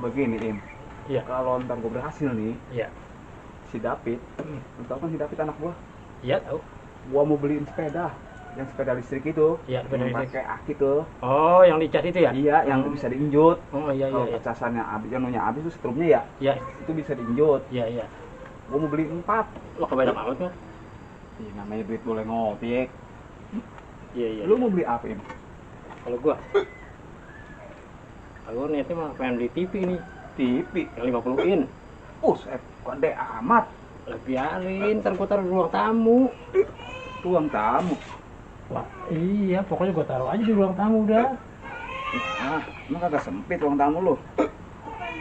begini Im. Iya. Kalau ntar gue berhasil nih, Iya. si David, lu tau kan si David anak gua? Iya tahu. Gua mau beliin sepeda, yang sepeda listrik itu, Iya, sepeda yang listrik. pakai aki tuh. Oh, yang dicas itu ya? Iya, yang bisa diinjut. Oh iya Kalau iya. casannya habis, yang habis tuh setrumnya ya, Iya. itu bisa diinjut. Iya iya. Gua mau beli 4. Lo kebanyak amat mah. Ih, namanya duit boleh ngobek. Iya iya. Lu mau beli apa Im? Kalau gua niatnya mah pengen beli TV nih, TV. yang 50 in. Gede amat. Biarin, ntar gua taruh di ruang tamu. Ruang tamu. Wah, iya, pokoknya gua taruh aja di ruang tamu udah. Ah, emang kagak sempit ruang tamu lu?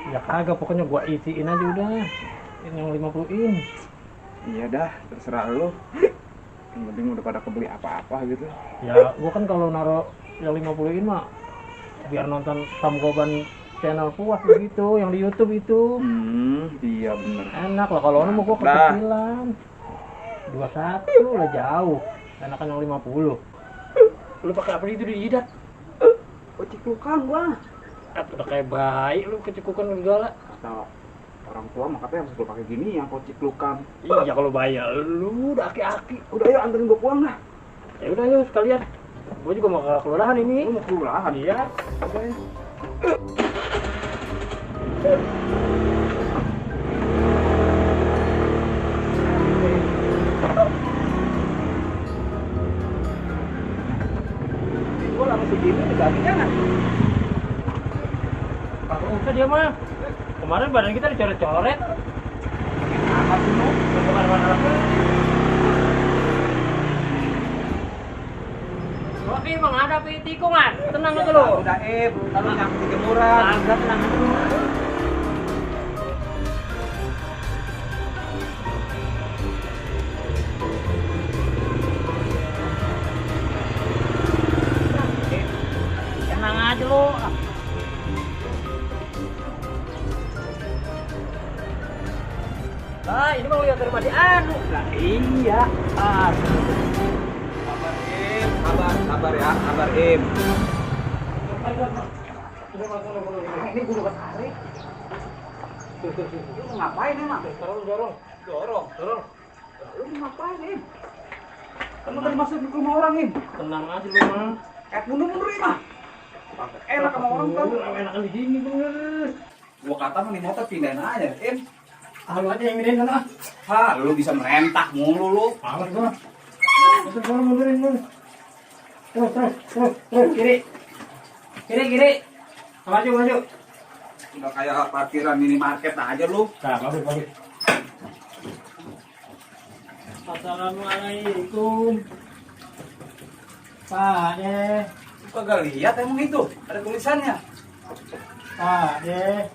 Ya kagak, pokoknya gua isiin aja udah. Ini yang 50 in. Iya dah, terserah lu. Yang penting udah pada kebeli apa-apa gitu. Ya, gua kan kalau naruh yang 50 in mah biar nonton Samgoban channel puas begitu, yang di YouTube itu. Iya bener. Enak lah, kalau mau gua Dah. kekecilan. 21 lah jauh. Enakan yang 50. Lu pakai apa itu di jidat? Kecikukan gua. Udah kayak bayi lu kecikukan segala. Kata orang tua mah katanya harus gua pakai gini yang kociklukan. Iya kalau bayi lu udah aki-aki. Udah yuk anterin gua pulang dah. Ya udah yuk sekalian. Gua juga mau ke kelurahan ini. Lu mau kelurahan? Iya. Udah ya. Gua lama segini dikasih jangan. Kagak usah dia mah. Kemarin badan kita dicoret-coret. Apa sih lu? Bukan apa-apa. Oke, menghadapi tikungan. Tenang aja lu. Udah kalau nyampe di jemuran. Agak tenang aja lu. Tenang aja lu. Lah, ini mau lihat dari Madi Anu. Lah iya. Sabar Im, sabar ya, sabar Im. Ini guru ketarik. Lu ngapain emang? Dorong. Dorong. Lu ngapain Im? Kamu tadi masuk ke rumah orang Im. Tenang aja lu mah. Mundur Im ah. Enak sama orang tuh. Enakan di sini bener. Gua kata mah nih motor pindahin aja Im. Ah, lu aja yang mindahin sana. Hah, lu bisa merentak mulu lu. Awas gua. Mundurin. Terus. Kiri. Maju. Udah kayak parkiran minimarket aja lu. Nah, bagus. Assalamualaikum. Pak deh. Lu kagak lihat emang itu? Ada tulisannya. Pak deh.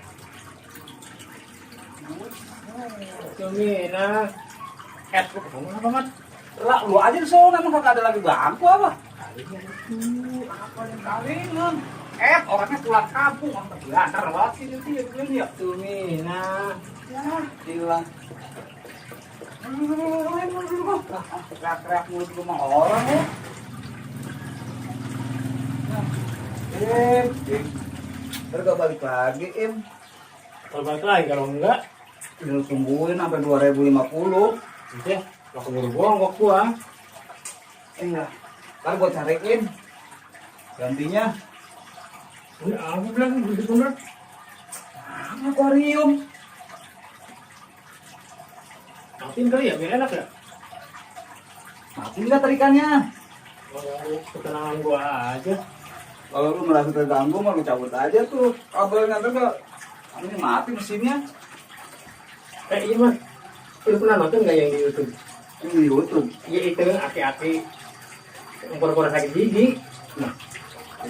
Cumina. Lu ketemu apa, Mat? Lah, lu aja di sana emang kagak ada lagi bangku apa? Apa yang kalingan? Orangnya pulang kampung, orang tergelandar banget sih dia belum ya. Cumina. Ya, gila. Teriak-teriak mulu di rumah orang ya. Im. Ntar gak balik lagi, Im. Kalau balik lagi, kalau enggak, Lu tungguin sampai 2050. udah, lah keburu bongkok gua. Iya. Ntar gua cariin gantinya. Udah, aku bilang bener. Akuarium. Matiin kali ya, biar enak ya. Mati nggak tarikannya? Kalau ketenangan gua aja. Kalau lu merasa terganggu mah lu cabut aja tuh kabelnya tuh gak. Ini mati mesinnya. Iya mas, lu pernah nonton nggak yang di YouTube? Ini di YouTube. Iya itu aki-aki yang pura-pura sakit gigi. Nah,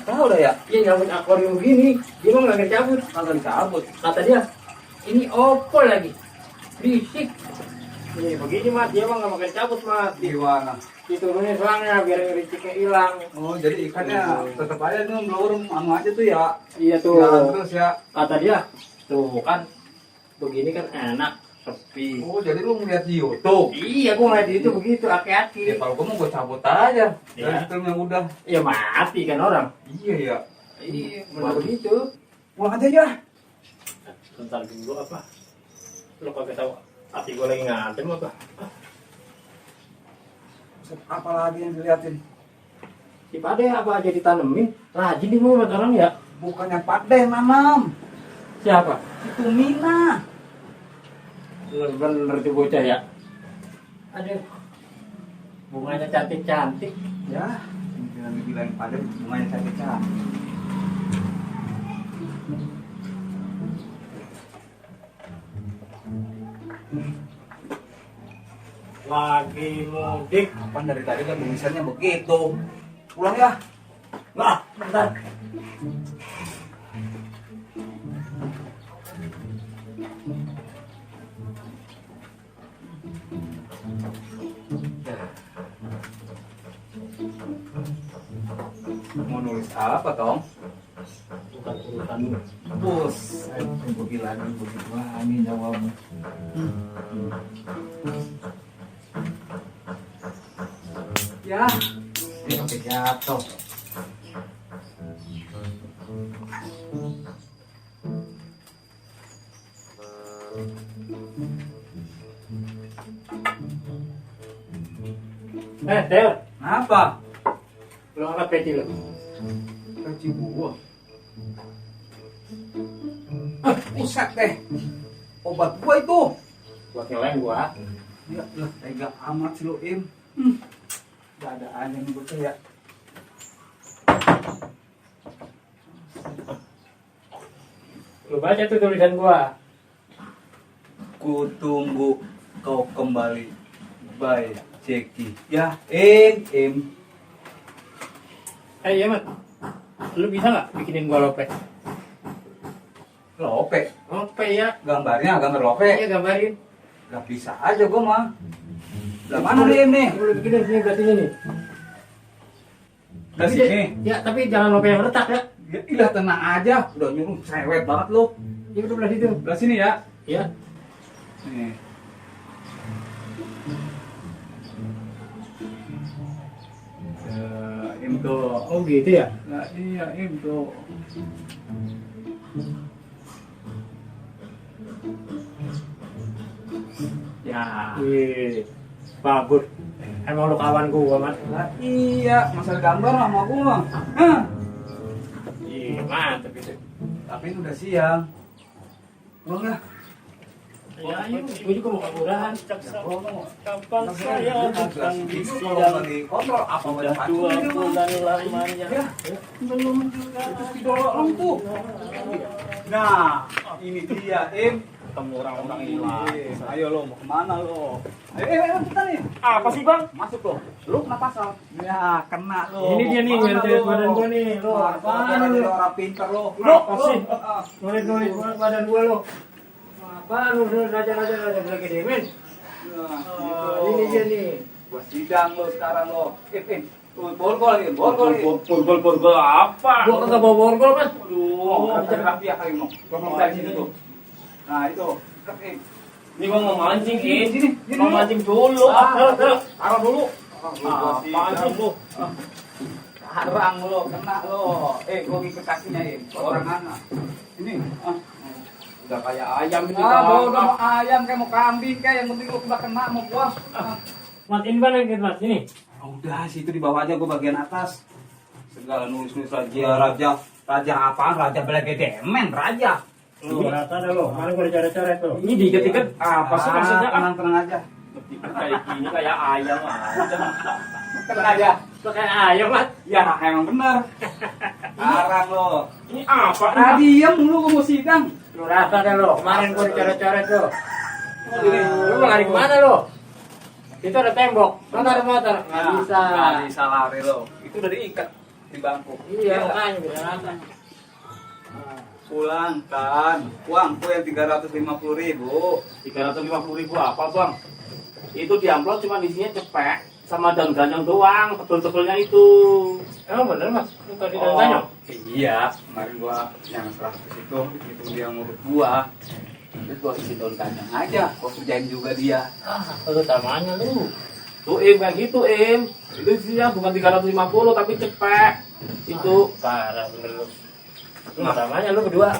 tahu dah ya. Iya nyambut akuarium begini, dia mah nggak cabut. Kagak dicabut. Kata dia, ini opol lagi, berisik. Ini begini mas, dia mah nggak makan cabut mas. Gimana? Diturunin selangnya biar ngericiknya hilang. Oh, jadi ikannya tetap aja tuh ngelur anu aja tuh ya. Iya tuh. Jalan terus ya. Kata dia, tuh kan begini kan enak, sepi. Oh, jadi lu ngeliat di YouTube. Iya, gua ngeliat itu begitu, aki-aki. Ya kalau gua mau gua cabut aja. Iya. Dari film yang udah. Ya mati kan orang. Iya ya. Iya, benar begitu. Pulang aja ya. Bentar dulu apa? Lo kagak tahu hati gue lagi ngantem apa? Apa lagi yang diliatin? Si Pade apa aja ditanemin? Rajin di mulut orang ya? Bukannya Pak De nanam. Siapa? Itu Mina. Bener-bener tuh bocah ya? Aduh, bunganya cantik-cantik. Ya, bilang Pak De bunganya cantik-cantik. Lagi mudik. Kapan dari tadi kan tulisannya begitu. Pulang ya. Nah, bentar. Mau nulis apa, Tong? Bukan urusan lu. Bos, gue bilang begitu. Wah, ini jawabnya. Ya, ini sampai jatuh. Del, Kenapa? lu angkat peci lu. Peci gua. Pusat deh. Obat gua itu. Buat nyeleng gua. Ya, lah, tega amat sih lu, Im. Gak ada aja nih gua ya. Lu baca tuh tulisan gua. Ku tunggu kau kembali. Bye, Ceki. Ya, Im. Iya, Mat. Lu bisa nggak bikinin gua lope? Lope. Lope ya. Gambarnya gambar lope. Iya, gambarin. Gak bisa aja gua mah. Lah mana nih, Im nih? Lu bikinin sini berarti ini. Udah sini. Ya, tapi jangan lope yang retak ya. Ya, ilah tenang aja. Udah nyuruh cerewet banget lu. Ya udah belah situ. Belah sini ya. Ya. Nih. Im tuh. Oh gitu ya. Nah, iya, Im tuh. Ya. Wih. Bagus. Emang lu kawan gua, Mat. Lah iya, masalah gambar sama gua. Hah. Iya, mantep itu. Tapi ini udah siang. Pulang ya. Ya, ayo. Gua juga mau kaburan. Kapan saya akan Kalau lagi kontrol apa banyak dua bulan lamanya. Ya, belum juga. Itu si dorong tuh. Nah, ini dia, Im. Ketemu orang-orang hilang. Ayo lo, mau kemana lo? Ayo, kita nih. Apa sih bang? Masuk lo. Lu kena pasal. Ya, kena lo. Ini dia nih, Mana ngeliat lo? badan gua nih, lo. Apaan jadi orang pintar lo? Apa sih? Ah. Nulis badan gua lo. Apaan lu raja lagi demen? Nah, Ini dia nih. Gua sidang lo sekarang lo. Im. Borgol lagi, borgol lagi. Borgol apa? Gua kagak bawa borgol, Mas. Aduh, cari rapi ya kali lo. Ngomong dari sini tuh. Nah, itu. Im. Ini gua mau mancing, Sini. mau mancing dulu. Taruh dulu. Apaan sih lu? Harang lo, kena lo. Gua ngikut kakinya, orang anak. Ini. Udah kayak ayam ini. Bodoh mau ayam kayak mau kambing kayak yang penting lo udah kena mau gua. Mas, ini mana gitu, Mas? Ini. Udah, situ di bawah aja gua bagian atas. Segala nulis-nulis raja apaan? Raja Belegedemen, raja. Lu rata dah lo. Kemarin gua coret-coret tuh. Ini diikat-ikat apa sih maksudnya? Tenang aja. Kayak gini kayak ayam aja. Tenang aja. Lo kayak ayam, Mas. Ya, emang bener. Arang lo. Ini apa? Ah, diem lu gua mau sidang. Lu rata dah lo. Kemarin gua coret-coret tuh. Lu mau lari kemana lo? Itu ada tembok. Motor. Nggak bisa. Nggak bisa lari lo. Itu udah diikat di bangku. Iya, makanya bisa rata. Pulang kan. Uangku yang 350.000. 350.000 apa bang? Itu di amplop cuma isinya cepek sama daun ganyang doang, tebel-tebelnya itu. Emang bener, Mas? Lu tadi daun ganyang? Iya, kemarin gua yang 100 itu dia ngurut gua. Terus gua isi daun kacang aja, gua kerjain juga dia. Lu tamanya lu. Tuh kayak gitu itu isinya bukan 350 tapi cepek. Itu Parah bener lu. Lu tamanya lu berdua.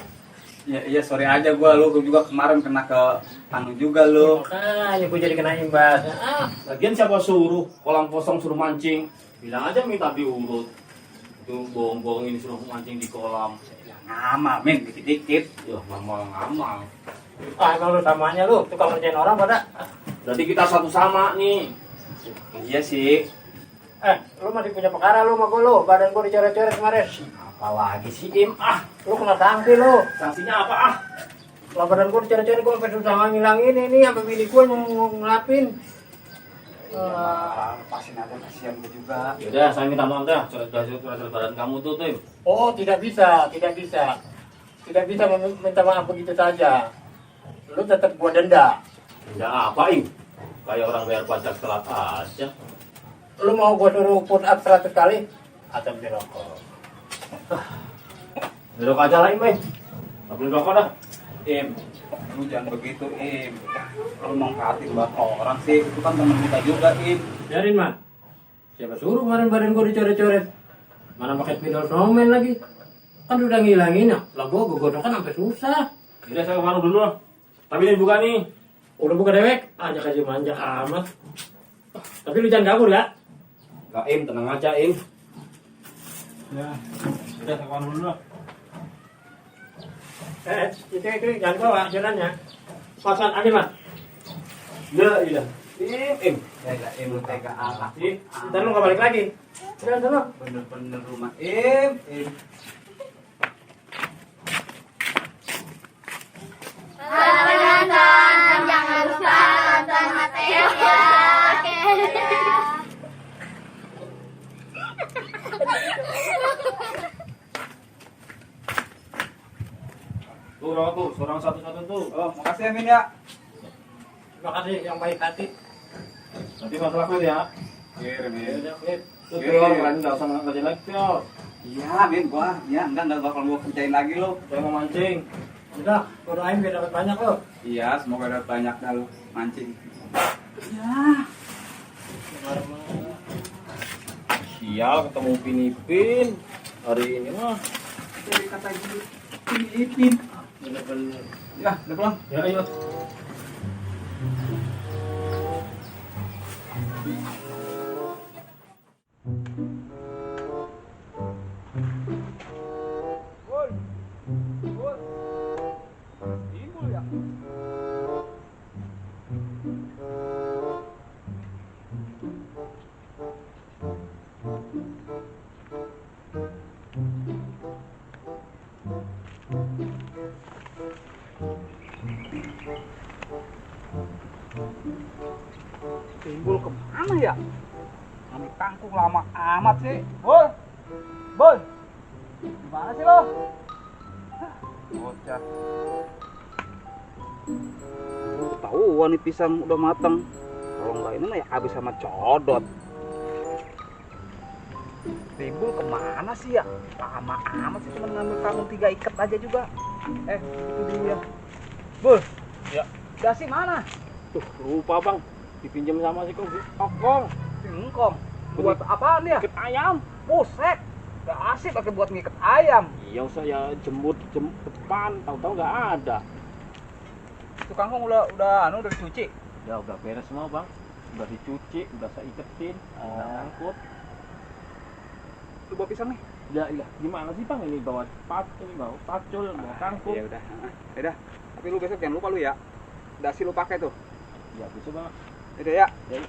Iya sorry aja gua juga kemarin kena ke anu juga lu. Makanya gue jadi kena imbas. Lagian siapa suruh kolam kosong suruh mancing? Bilang aja minta diurut. Itu bohong-bohong ini suruh mancing di kolam. Ya ngamal men dikit-dikit. Ya ngamal-ngamal. Emang lu samanya lu tukang ngerjain orang pada. Berarti kita satu sama nih. Iya sih. Lu masih punya perkara lu sama gue lu. Badan gue dicoret-coret kemarin. Apalagi si Im Lu kena sanksi lu. sanksinya apa Lah badan gue dicoret-coret gue sampai susah ngilangin ini sampai bini gue ngelapin. Lepasin aja kasihan gua juga. Yaudah saya minta maaf dah coret badan kamu tuh Tim. Oh tidak bisa. Tidak bisa minta maaf begitu saja. Lu tetap gua denda. Ya apa Im? Kayak orang bayar pajak telat aja. Lu mau gua suruh put up 100 kali? Atau beli rokok? Duduk aja lah Im. Beli rokok dah. Im, lu jangan begitu Im. Lu mengkhawatir buat orang sih, itu kan teman kita juga Im. Biarin man. Siapa suruh kemarin badan gua dicoret-coret? Mana pakai spidol snowman lagi? Kan udah ngilangin ya. Lah gua godokan sampai susah. Udah saya ke warung dulu lah. Tapi ini buka nih. Udah buka dewek, ajak aja manja amat. Tapi lu jangan kabur ya. Gak Im, tenang aja Im. Ya, udah saya ke warung dulu lah. Itu jangan bawa jalannya. Pasan aja mas. Iya. Im. Ya Im lu tega amat. Ntar lu nggak balik lagi. Udah sana. Bener-bener rumah Im. Nonton, jangan lupa nonton Mateo ya. Tuh rokok tuh, seorang satu-satu tuh. Oh, makasih ya Min ya. Terima kasih yang baik hati. Nanti masalah aku ya. Kirim Tuh Pior, kalian nggak usah ngerjain lagi Pior. Iya Min, enggak bakal gua kerjain lagi lo. Saya mau mancing. Udah, gua doain biar dapat banyak lo. Iya, semoga dapat banyak dah lu mancing. Ya. Sial, ketemu Pinipin. Hari ini mah. Jadi kata gitu. Filipin. Bener-bener. Ya, udah pulang. Ya ayo. Timbul ya. Timbul kemana ya? Kami kangkung lama amat sih. Boy, gimana sih lo? Bocah. Tahu nih pisang udah matang. Kalau enggak ini mah ya habis sama codot. Timbul kemana sih ya? Lama amat sih cuma ngambil kangkung 3 ikat aja juga. Itu dia. Bul. Ya. Dasi mana? Tuh, lupa bang. Dipinjam sama si Kokong. Singkong. Buat apaan ya? Ikat ayam. Buset. Gak asik pakai buat ngikat ayam. Iya, saya jemput depan. Tahu-tahu nggak ada. Itu kangkung udah dicuci. Ya udah beres semua bang. Udah dicuci, udah saya iketin, udah ngangkut. Itu bawa pisang nih. Ya iya, gimana sih bang ini bawa pacul, bawa kangkung. Ya udah. Tapi lu besok jangan lupa lu ya. Dasi lu pakai tuh. Ya bisa bang. Udah ya. Ya.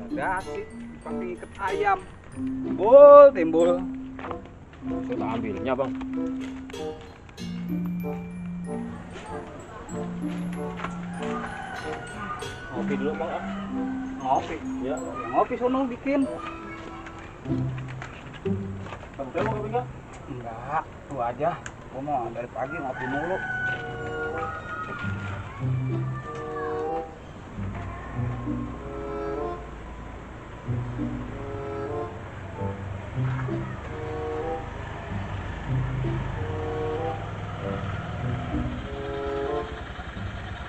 Dasi pakai ngikat ayam. Timbul. Saya tak ambilnya bang. Ngopi dulu bang. Ngopi. Ya. Ngopi sono bikin. Kamu mau kopi nggak? Enggak, tuh aja. Gua mau dari pagi ngopi mulu.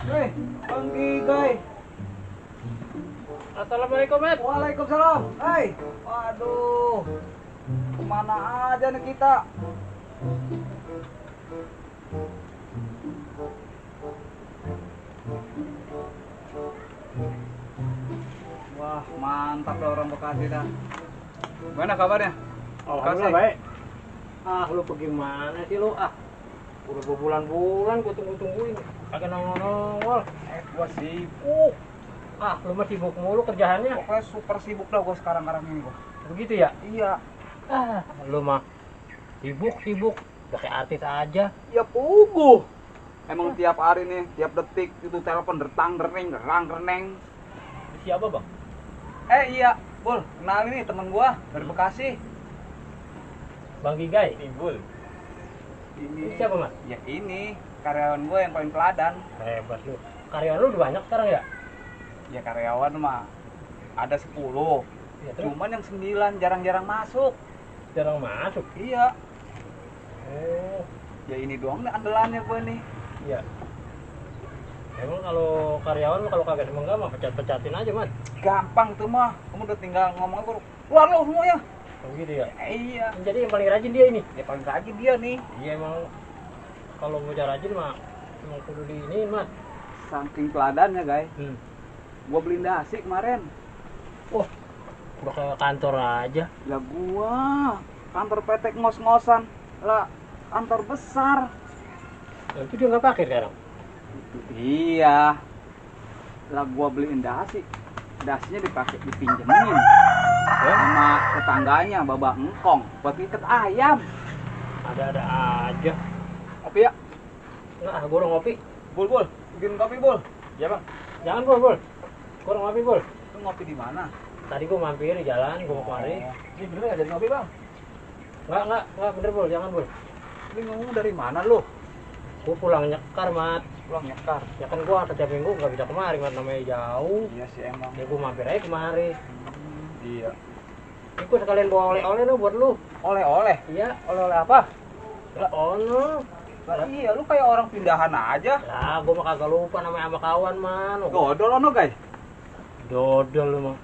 Hei, Bang Gigai. Assalamualaikum, Met. Waalaikumsalam. Hei, waduh. Kemana aja nih kita? Wah, mantap dah orang Bekasi dah. Gimana kabarnya? Alhamdulillah baik. Ah, lu pergi mana sih lu? Ah, udah berbulan-bulan gua tunggu-tungguin. Kagak nongol-nongol. Gua sibuk. Ah, lu mah sibuk mulu kerjaannya. Pokoknya super sibuk dah gua sekarang ini gua. Begitu ya? Iya. Ah, lu mah sibuk. Udah kayak artis aja. Ya puguh. Emang tiap hari nih, tiap detik itu telepon derang-reneng. Siapa bang? Iya, Bul. Kenalin nih temen gua dari Bekasi. Bang Gigai. Timbul. Ini siapa, Mas? Ya ini karyawan gua yang paling teladan. Hebat lu. Karyawan lu udah banyak sekarang ya? Ya karyawan mah ada 10. Ya, terus Cuman yang 9 jarang-jarang masuk. jarang masuk. Iya. Oh, Ya ini doang nih andalannya gua nih. iya. Emang kalau karyawan lu kalau kagak semenggak mah pecat-pecatin aja, Mas. Gampang tuh mah. Kamu udah tinggal ngomong aja, keluar lo semuanya. Oh, gitu ya. Iya. Jadi yang paling rajin dia ini. Ya paling rajin dia nih. Iya emang kalau mau cara rajin mah emang kudu di ini, Mas. Saking teladannya, guys. Gua beliin dasi kemarin. Wah, udah kayak kantor aja. Lah gua kantor PT ngos-ngosan. Lah kantor besar. Nah, itu dia nggak pakai sekarang. Iya. Lah gua beliin dasi. Dasinya dipinjemin sama tetangganya babak engkong buat ngiket ayam. Ada-ada aja. Kopi ya? Nah, gua udah ngopi. Bul, bikin kopi, Bul. Ya bang. Jangan, Bul. Gua udah ngopi, Bul. Lu ngopi di mana? Tadi gua mampir di jalan, gua mau kemari. Ini bener nggak jadi ngopi, Bang? Enggak bener, Bul. Jangan, Bul. Lu ngomong dari mana lu? Gua pulang nyekar, Mat. Pulang nyekar. Ya kan gua setiap minggu nggak bisa kemari, Mat. Namanya jauh. Iya sih emang. Ya gua mampir aja kemari. Iya. Ini gua sekalian bawa oleh-oleh lu buat lu. Oleh-oleh. Iya. Oleh-oleh apa? Lah, ono. Lah iya, lu kayak orang pindahan aja. Lah, gua mah kagak lupa namanya sama kawan, man. Dodol ono, guys. Dodol lu mah.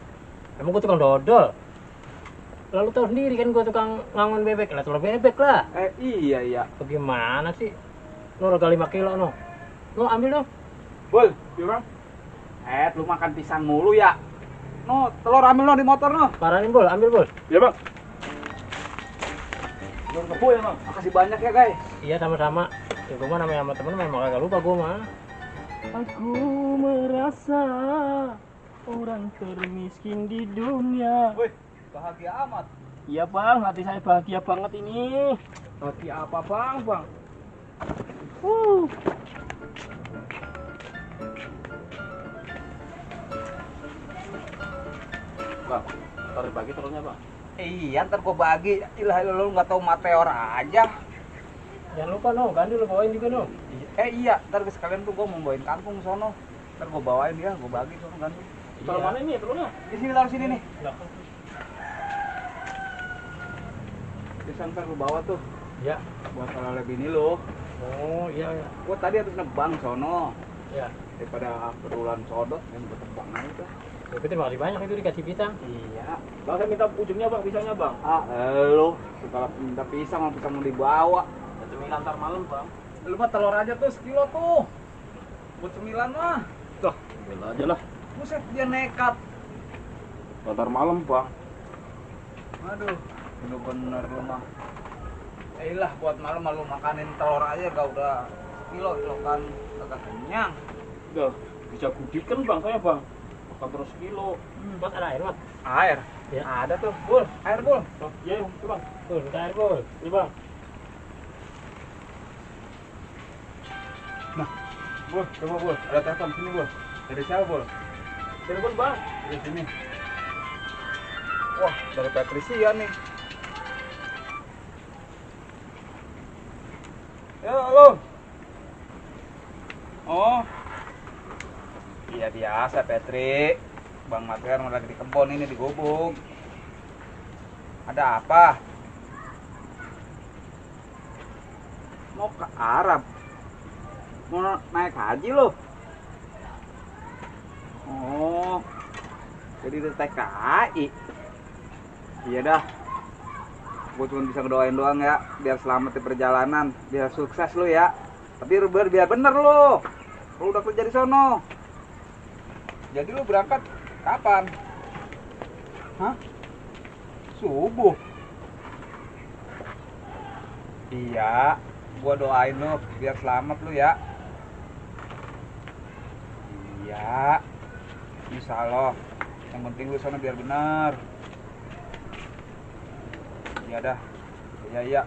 Emang gua tukang dodol. Lalu tahu sendiri kan gua tukang ngangon bebek. Lah, telur bebek lah. Iya. Bagaimana sih? Lu harga 5 kilo no. Lu ambil dong. Bul, iya, Bang. Lu makan pisang mulu ya. No, telur ambil no di motor no. Paranin, Bul, ambil, Bul. Ya bang. Telur kebo ya, Bang. Makasih banyak ya, guys. Iya, sama-sama. Ya gua mah namanya sama temen memang kagak lupa gua mah. Aku merasa orang termiskin di dunia. Wih, bahagia amat. Iya, Bang, hati saya bahagia banget ini. Bahagia apa, Bang? Bang. Ntar dibagi telurnya bang. Iya, ntar gua bagi. Ilah, lu nggak tahu mateor aja. Jangan lupa no, gandul lu bawain juga no. Iya, ntar sekalian tuh gua mau bawain kangkung sono. Ntar gua bawain dia, gua bagi sono gandum. Telur mana ini telurnya? Di sini, taruh sini nih. Belakang. Bisa ntar lu bawa tuh Ya. buat oleh bini lu. Oh, iya. Gua tadi habis nebang sono. Ya. Daripada berulan sodot, yang gua tebang aja tuh. Tapi terima kasih banyak itu dikasih pisang. Iya. Bang saya minta ujungnya bang, pisangnya bang. Lu kalau minta pisang mau dibawa. Ya cemilan ntar malam bang. Lu mah telur aja tuh sekilo tuh. Buat cemilan mah. Tuh, bela aja lah. Buset, dia nekat. Ntar malam bang. Aduh, bener-bener lu mah. Lah buat malam lu makanin telur aja gak udah kilo kan kagak kenyang. Udah, bisa gudikan bang saya bang. Makan terus kilo. Mas ada air, Mas? Air? Ya. Ada tuh, Bul. Air, Bul. Oh, iya itu bang. Tuh, minta air, Bul. Ini bang. Bul, coba Bul. Ada telepon sini, Bul. Dari siapa, Bul? Telepon bang. Dari sini. Wah, dari Patricia nih. Ya, halo. Oh. Iya biasa, Petri. Bang Mater lagi di kebun ini di gubuk. Ada apa? Mau ke Arab? Mau naik haji lo? Oh. Jadi di TKI. Iya dah. Gue cuma bisa ngedoain doang ya, biar selamat di perjalanan, biar sukses lu ya. Tapi biar bener lu udah kerja di sono. Jadi lu berangkat kapan? Hah? Subuh? Iya, gua doain lu biar selamat lu ya. Iya, insya Allah. Yang penting lu sana biar benar. Iya dah. Iya.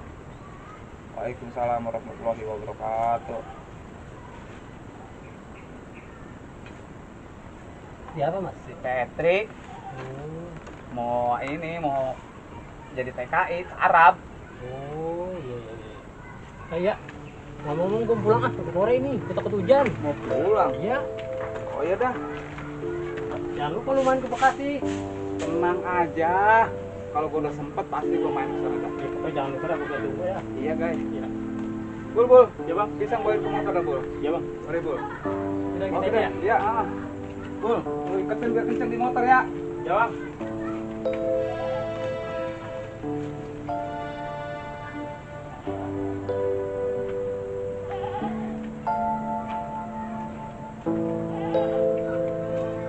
Waalaikumsalam warahmatullahi wabarakatuh. Siapa mas? Si Patrick mau jadi TKI Arab. Oh iya. Kayak ngomong gue pulang ke sore ini, kita takut hujan. Mau pulang? Iya. Oh iya dah. Jangan lupa lu main ke Bekasi. Tenang aja. Kalau gua udah sempet pasti gua main ke sana dah. Ya, pokoknya jangan lupa aku tunggu ya. Iya guys. Iya. Bul. Ya bang. Bisa bawain ke motor dah Bul. Ya bang. Mari Bul. Udah Oke kita deh. ya. Iya. Bul, lu iketin biar kenceng di motor ya. Ya bang.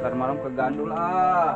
Ntar malam ke Gandul ah.